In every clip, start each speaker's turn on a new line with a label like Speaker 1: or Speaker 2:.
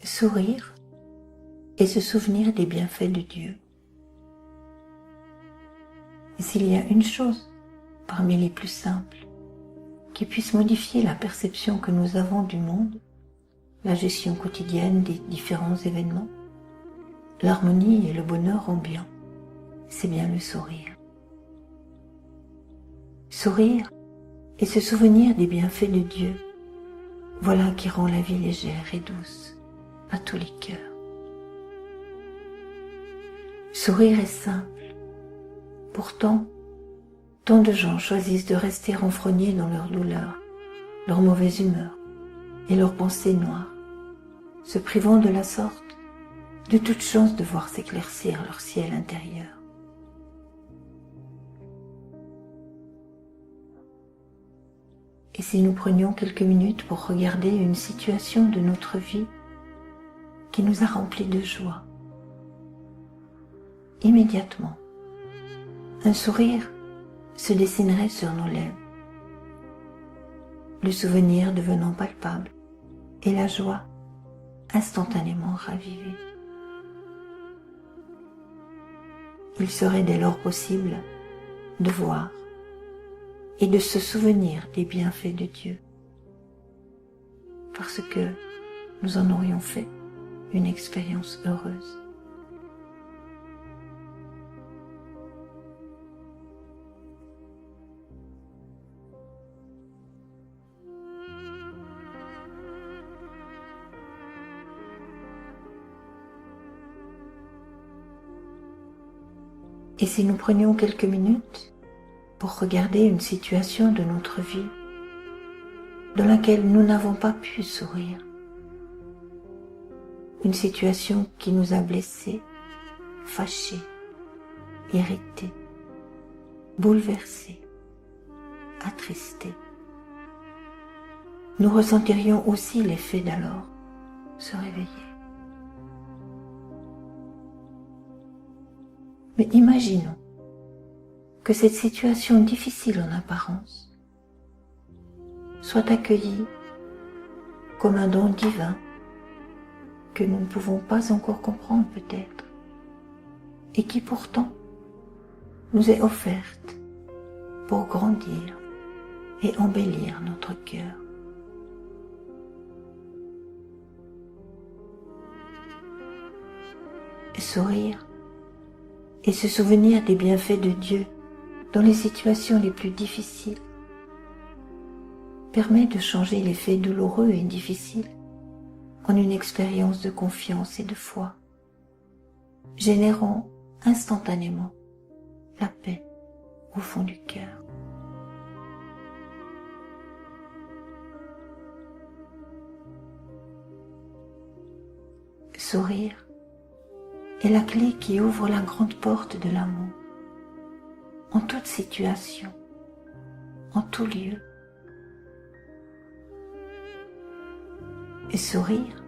Speaker 1: sourire et se souvenir des bienfaits de Dieu. Et s'il y a une chose parmi les plus simples qui puisse modifier la perception que nous avons du monde, la gestion quotidienne des différents événements, l'harmonie et le bonheur ambiant, c'est bien le sourire. Sourire et se souvenir des bienfaits de Dieu, voilà qui rend la vie légère et douce à tous les cœurs. Sourire est simple, pourtant, tant de gens choisissent de rester renfrognés dans leur douleur, leur mauvaise humeur et leurs pensées noires, se privant de la sorte de toute chance de voir s'éclaircir leur ciel intérieur. Et si nous prenions quelques minutes pour regarder une situation de notre vie qui nous a remplis de joie, immédiatement, un sourire se dessinerait sur nos lèvres, le souvenir devenant palpable et la joie instantanément ravivée. Il serait dès lors possible de voir et de se souvenir des bienfaits de Dieu, parce que nous en aurions fait une expérience heureuse. Et si nous prenions quelques minutes pour regarder une situation de notre vie dans laquelle nous n'avons pas pu sourire, une situation qui nous a blessés, fâchés, irrités, bouleversés, attristés, nous ressentirions aussi l'effet d'alors se réveiller. Mais imaginons que cette situation difficile en apparence soit accueillie comme un don divin que nous ne pouvons pas encore comprendre peut-être, et qui pourtant nous est offerte pour grandir et embellir notre cœur. Sourire et se souvenir des bienfaits de Dieu dans les situations les plus difficiles permet de changer les faits douloureux et difficiles en une expérience de confiance et de foi, générant instantanément la paix au fond du cœur. Sourire est la clé qui ouvre la grande porte de l'amour, en toute situation, en tout lieu. Et sourire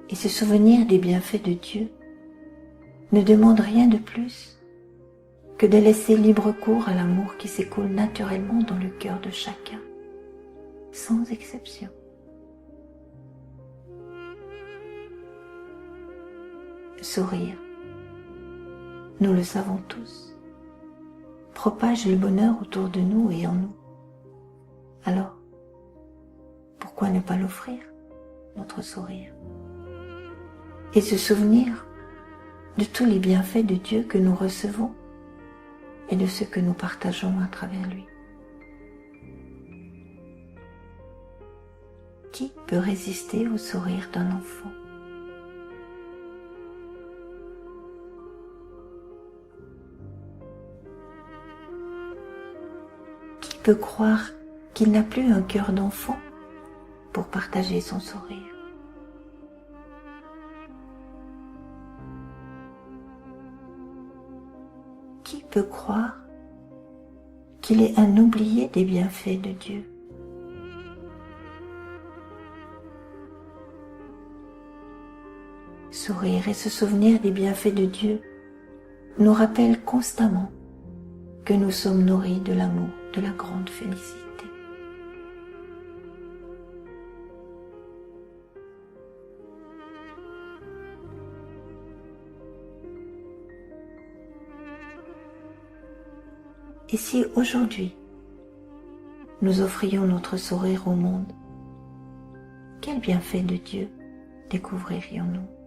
Speaker 1: et se souvenir des bienfaits de Dieu ne demande rien de plus que de laisser libre cours à l'amour qui s'écoule naturellement dans le cœur de chacun, sans exception. Sourire, nous le savons tous, propage le bonheur autour de nous et en nous. Alors, pourquoi ne pas l'offrir, notre sourire, et se souvenir de tous les bienfaits de Dieu que nous recevons et de ceux que nous partageons à travers lui. Qui peut résister au sourire d'un enfant ? Qui peut croire qu'il n'a plus un cœur d'enfant pour partager son sourire? Qui peut croire qu'il est un oublié des bienfaits de Dieu? Sourire et se souvenir des bienfaits de Dieu nous rappelle constamment que nous sommes nourris de l'amour, de la grande félicité. Et si aujourd'hui, nous offrions notre sourire au monde, quel bienfait de Dieu découvririons-nous?